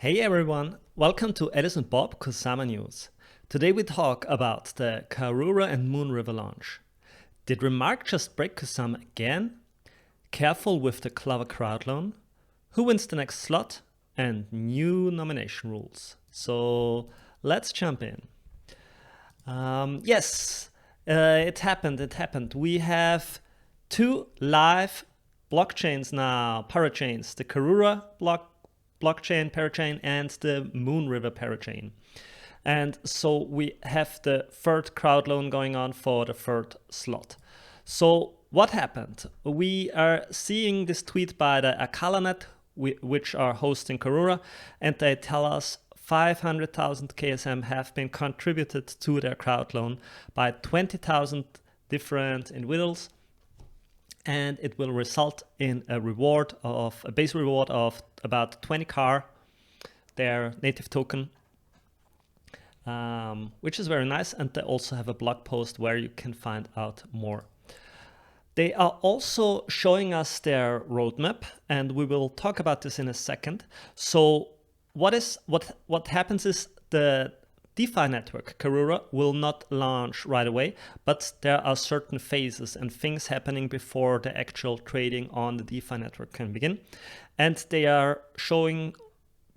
Hey everyone, welcome to Edison Bob Kusama News. Today we talk about the Karura and Moonriver launch. Did Rmrk just break Kusama again? Careful with the Clover Crowdloan? Who wins the next slot? And new nomination rules. So let's jump in. It happened. We have two live blockchains now, parachains, the Karura blockchain Parachain and the Moonriver Parachain. And so we have the third Crowdloan going on for the third slot. So what happened? We are seeing this tweet by the Akalanet, which are hosting Karura, and they tell us 500,000 KSM have been contributed to their Crowdloan by 20,000 different individuals, and it will result in a base reward of about 20 CAR, their native token, which is very nice. And they also have a blog post where you can find out more. They are also showing us their roadmap, and we will talk about this in a second. So what happens is the DeFi network, Karura, will not launch right away, but there are certain phases and things happening before the actual trading on the DeFi network can begin. And they are showing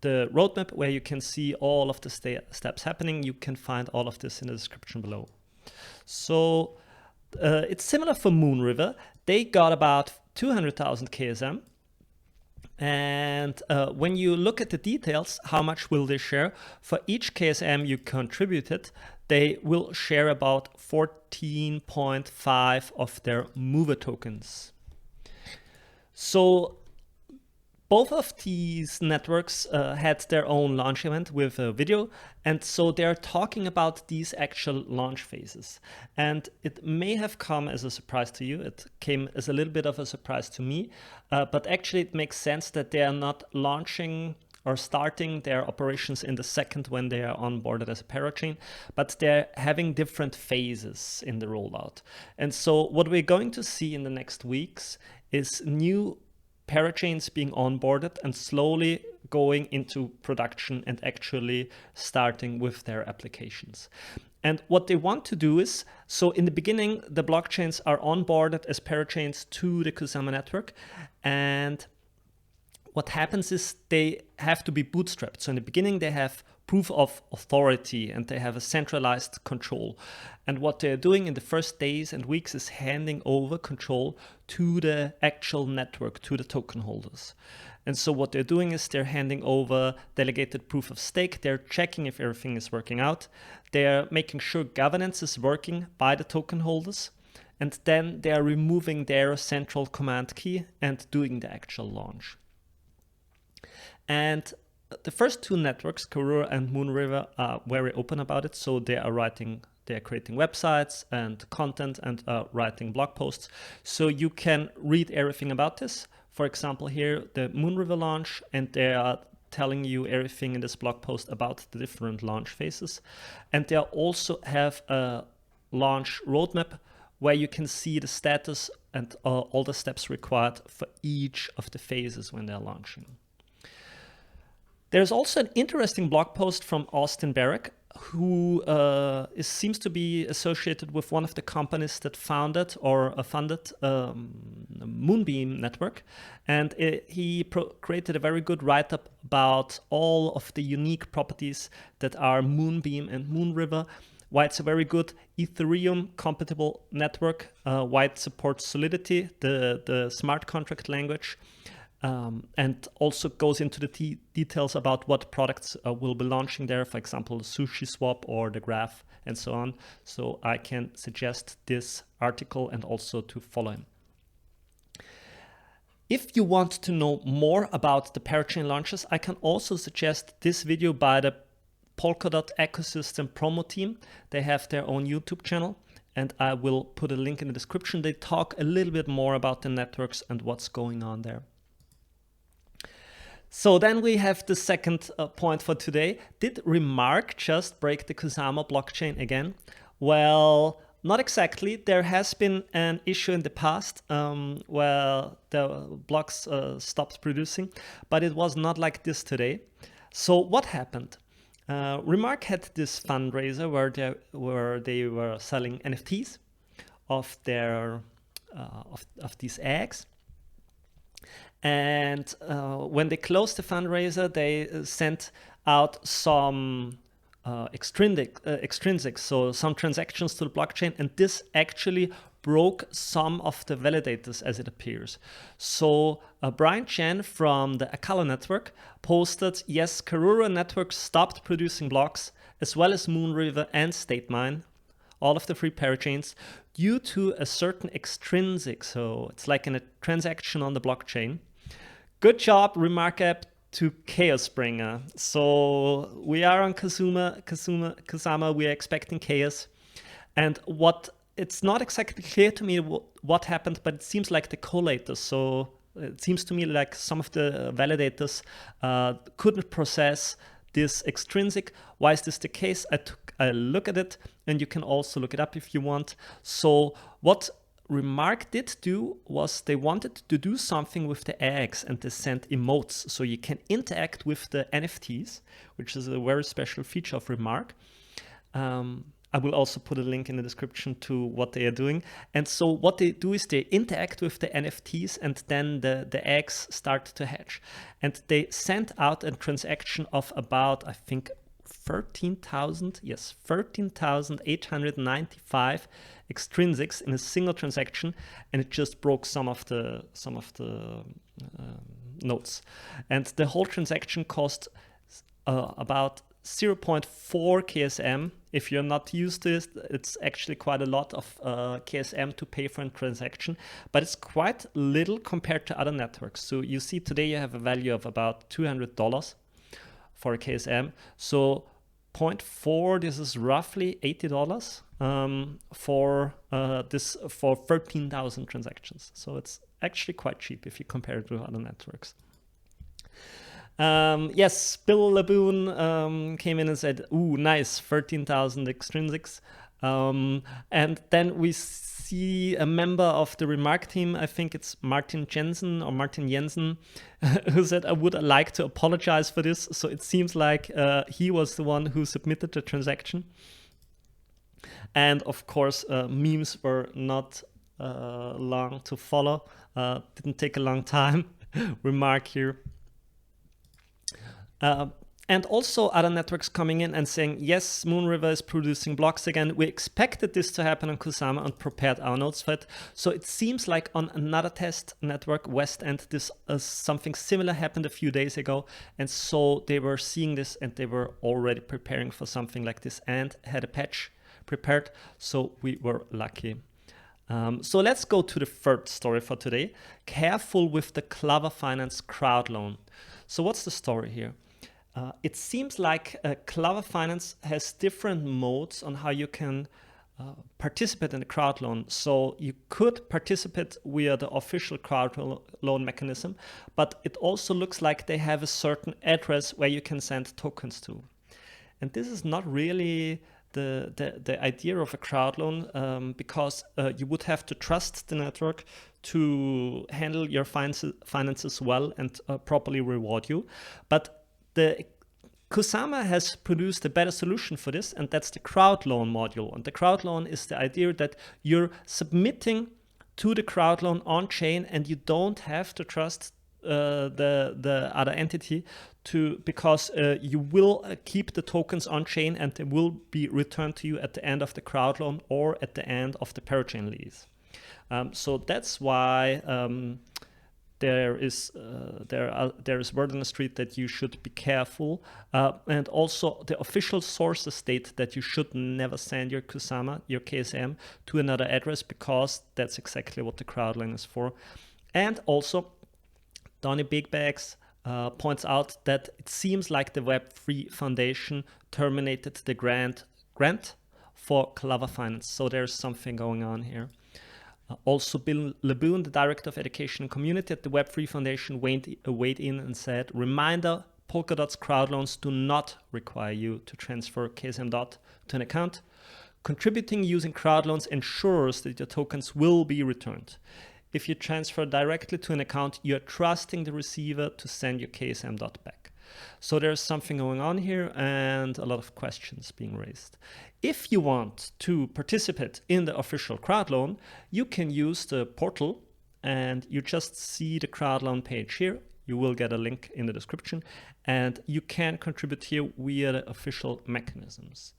the roadmap where you can see all of the steps happening. You can find all of this in the description below. So it's similar for Moonriver. They got about 200,000 KSM. And when you look at the details, how much will they share? For each KSM you contributed, they will share about 14.5 of their mover tokens. So both of these networks had their own launch event with a video, and so they're talking about these actual launch phases. And it may have come as a surprise to you. It came as a little bit of a surprise to me, but actually it makes sense that they are not launching or starting their operations in the second when they are onboarded as a parachain, but they're having different phases in the rollout. And so what we're going to see in the next weeks is new parachains being onboarded and slowly going into production and actually starting with their applications. And what they want to do is, so in the beginning, the blockchains are onboarded as parachains to the Kusama network. And what happens is they have to be bootstrapped. So in the beginning, they have proof of authority and they have a centralized control. And what they're doing in the first days and weeks is handing over control to the actual network, to the token holders. And so what they're doing is they're handing over delegated proof of stake. They're checking if everything is working out. They're making sure governance is working by the token holders. And then they are removing their central command key and doing the actual launch. And the first two networks, Karura and Moonriver, are very open about it. So they are creating websites and content and writing blog posts. So you can read everything about this. For example, here, the Moonriver launch, and they are telling you everything in this blog post about the different launch phases. And they also have a launch roadmap where you can see the status and all the steps required for each of the phases when they're launching. There's also an interesting blog post from Austin Barrack, who seems to be associated with one of the companies that founded or funded Moonbeam Network. And he created a very good write-up about all of the unique properties that are Moonbeam and Moonriver, why it's a very good Ethereum-compatible network, why it supports Solidity, the smart contract language, and also goes into the details about what products will be launching there, for example, the Sushi Swap or the Graph and so on. So I can suggest this article and also to follow him. If you want to know more about the Parachain launches, I can also suggest this video by the Polkadot ecosystem promo team. They have their own YouTube channel, and I will put a link in the description. They talk a little bit more about the networks and what's going on there. So then we have the second point for today. Did Rmrk just break the Kusama blockchain again? Well, not exactly. There has been an issue in the past where the blocks stopped producing, but it was not like this today. So what happened? Rmrk had this fundraiser where they were selling NFTs of their of these eggs. And when they closed the fundraiser, they sent out some extrinsic, so some transactions to the blockchain, and this actually broke some of the validators as it appears. So Brian Chen from the Akala network posted, yes, Karura network stopped producing blocks, as well as Moonriver and StateMine, all of the free parachains, due to a certain extrinsic, so it's like a transaction on the blockchain. Good job, Rmrk app, to Chaosbringer. So we are on Kusama, we are expecting chaos. And it's not exactly clear to me what happened, but it seems like the collators. So it seems to me like some of the validators couldn't process this extrinsic. Why is this the case? I took a look at it, and you can also look it up if you want. So what Rmrk did do was they wanted to do something with the eggs, and they sent emotes so you can interact with the NFTs, which is a very special feature of Rmrk. I will also put a link in the description to what they are doing. And so what they do is they interact with the NFTs, and then the eggs start to hatch. And they sent out a transaction of about, I think, 13,895 extrinsics in a single transaction, and it just broke some of the nodes. And the whole transaction cost about 0.4 KSM. If you're not used to it, it's actually quite a lot of KSM to pay for a transaction, but it's quite little compared to other networks. So you see today you have a value of about $200 for a KSM. So 0.4, this is roughly $80 for 13,000 transactions. So it's actually quite cheap if you compare it to other networks. Yes, Bill Laboon came in and said, ooh, nice, 13,000 extrinsics. And then we see a member of the Rmrk team, I think it's Martin Jensen, who said, I would like to apologize for this. So it seems like he was the one who submitted the transaction. And of course, memes were not long to follow. Didn't take a long time. Rmrk here. And also other networks coming in and saying, yes, Moonriver is producing blocks again. We expected this to happen on Kusama and prepared our nodes for it. So it seems like on another test network, West End, this something similar happened a few days ago. And so they were seeing this and they were already preparing for something like this and had a patch prepared. So we were lucky. So let's go to the third story for today. Careful with the Clover Finance Crowdloan. So what's the story here? It seems like Clover Finance has different modes on how you can participate in the crowdloan. So you could participate via the official crowdloan mechanism, but it also looks like they have a certain address where you can send tokens to. And this is not really the idea of a crowdloan, because you would have to trust the network to handle your finances well and properly reward you. But the Kusama has produced a better solution for this, and that's the Crowdloan module. And the Crowdloan is the idea that you're submitting to the Crowdloan on chain, and you don't have to trust the other entity because you will keep the tokens on chain, and they will be returned to you at the end of the Crowdloan or at the end of the Parachain lease. So that's why there is word on the street that you should be careful, and also the official sources state that you should never send your Kusama, your KSM, to another address, because that's exactly what the Crowdloan is for. And also, Donny Big Bags points out that it seems like the Web3 Foundation terminated the grant for Clover Finance, so there's something going on here. Also, Bill Laboon, the Director of Education and Community at the Web3 Foundation, weighed in and said, reminder, Polkadot's crowdloans do not require you to transfer KSM DOT to an account. Contributing using crowdloans ensures that your tokens will be returned. If you transfer directly to an account, you're trusting the receiver to send your KSM DOT back. So there's something going on here and a lot of questions being raised. If you want to participate in the official Crowdloan, you can use the portal, and you just see the Crowdloan page here. You will get a link in the description, and you can contribute here via the official mechanisms.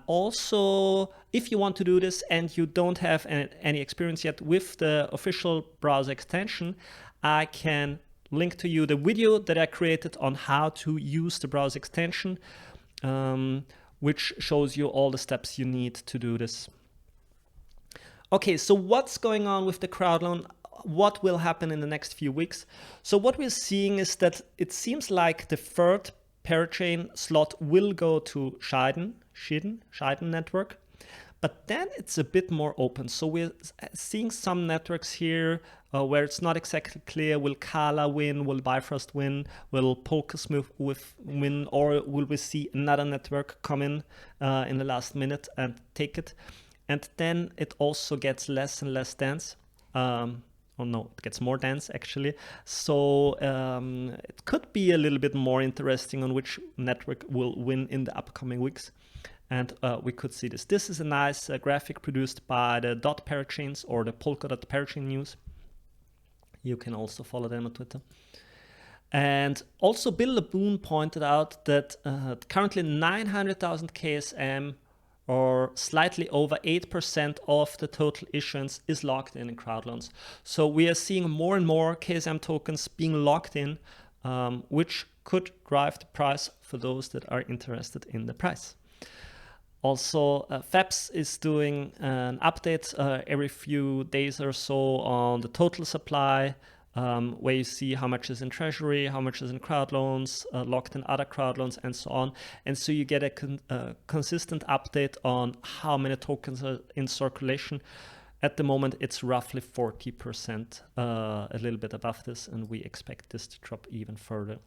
Also, if you want to do this and you don't have any experience yet with the official browser extension, I can link to you the video that I created on how to use the browser extension, which shows you all the steps you need to do this. Okay, so what's going on with the Crowdloan? What will happen in the next few weeks? So what we're seeing is that it seems like the third Parachain slot will go to Scheiden network, but then it's a bit more open. So we're seeing some networks here where it's not exactly clear, will Kala win, will Bifrost win, will Polkadot win, or will we see another network come in the last minute and take it? And then it also gets less and less dense. Oh no, it gets more dense actually. So it could be a little bit more interesting on which network will win in the upcoming weeks. And we could see this. This is a nice graphic produced by the Dot Parachains or the Polkadot Parachain News. You can also follow them on Twitter. And also Bill Laboon pointed out that currently 900,000 KSM, or slightly over 8% of the total issuance, is locked in Crowdloans. So we are seeing more and more KSM tokens being locked in, which could drive the price for those that are interested in the price. Also, FEPS is doing an update every few days or so on the total supply, where you see how much is in treasury, how much is in Crowdloans, locked in other Crowdloans, and so on. And so you get a consistent update on how many tokens are in circulation. At the moment, it's roughly 40%, a little bit above this, and we expect this to drop even further.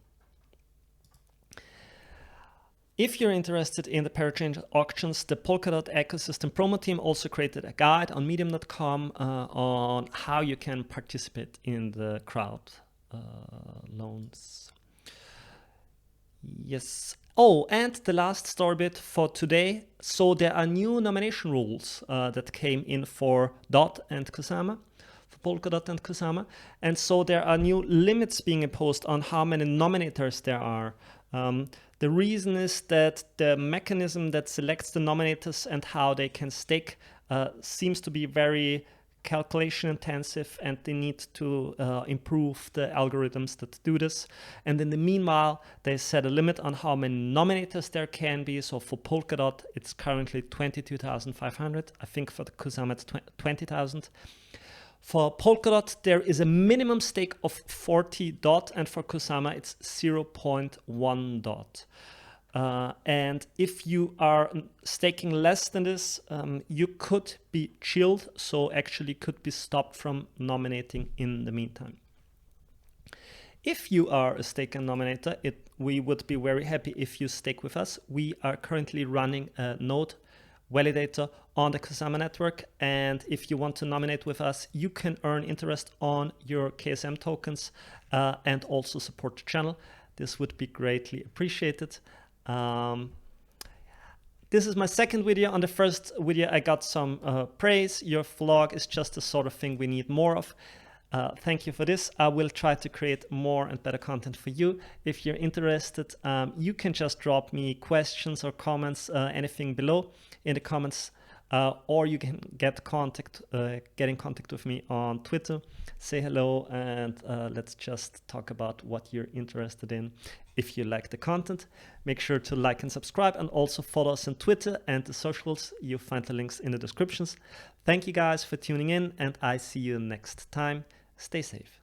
If you're interested in the Parachain auctions, the Polkadot ecosystem promo team also created a guide on medium.com on how you can participate in the crowd loans. Yes. Oh, and the last story bit for today. So there are new nomination rules that came in for DOT and Kusama, for Polkadot and Kusama. And so there are new limits being imposed on how many nominators there are. The reason is that the mechanism that selects the nominators and how they can stake seems to be very calculation intensive, and they need to improve the algorithms that do this. And in the meanwhile, they set a limit on how many nominators there can be. So for Polkadot, it's currently 22,500. I think for the Kusama, it's 20,000. For Polkadot, there is a minimum stake of 40 DOT, and for Kusama, it's 0.1 DOT. And if you are staking less than this, you could be chilled, so actually could be stopped from nominating in the meantime. If you are a staking nominator, we would be very happy if you stake with us. We are currently running a node validator on the Kusama network, and if you want to nominate with us, you can earn interest on your KSM tokens and also support the channel. This would be greatly appreciated. This is my second video. On the first video, I got some praise. Your vlog is just the sort of thing we need more of. Thank you for this. I will try to create more and better content for you. If you're interested, you can just drop me questions or comments, anything below in the comments, or you can get in contact with me on Twitter. Say hello, and let's just talk about what you're interested in. If you like the content, make sure to like and subscribe, and also follow us on Twitter and the socials. You'll find the links in the descriptions. Thank you guys for tuning in, and I see you next time. Stay safe.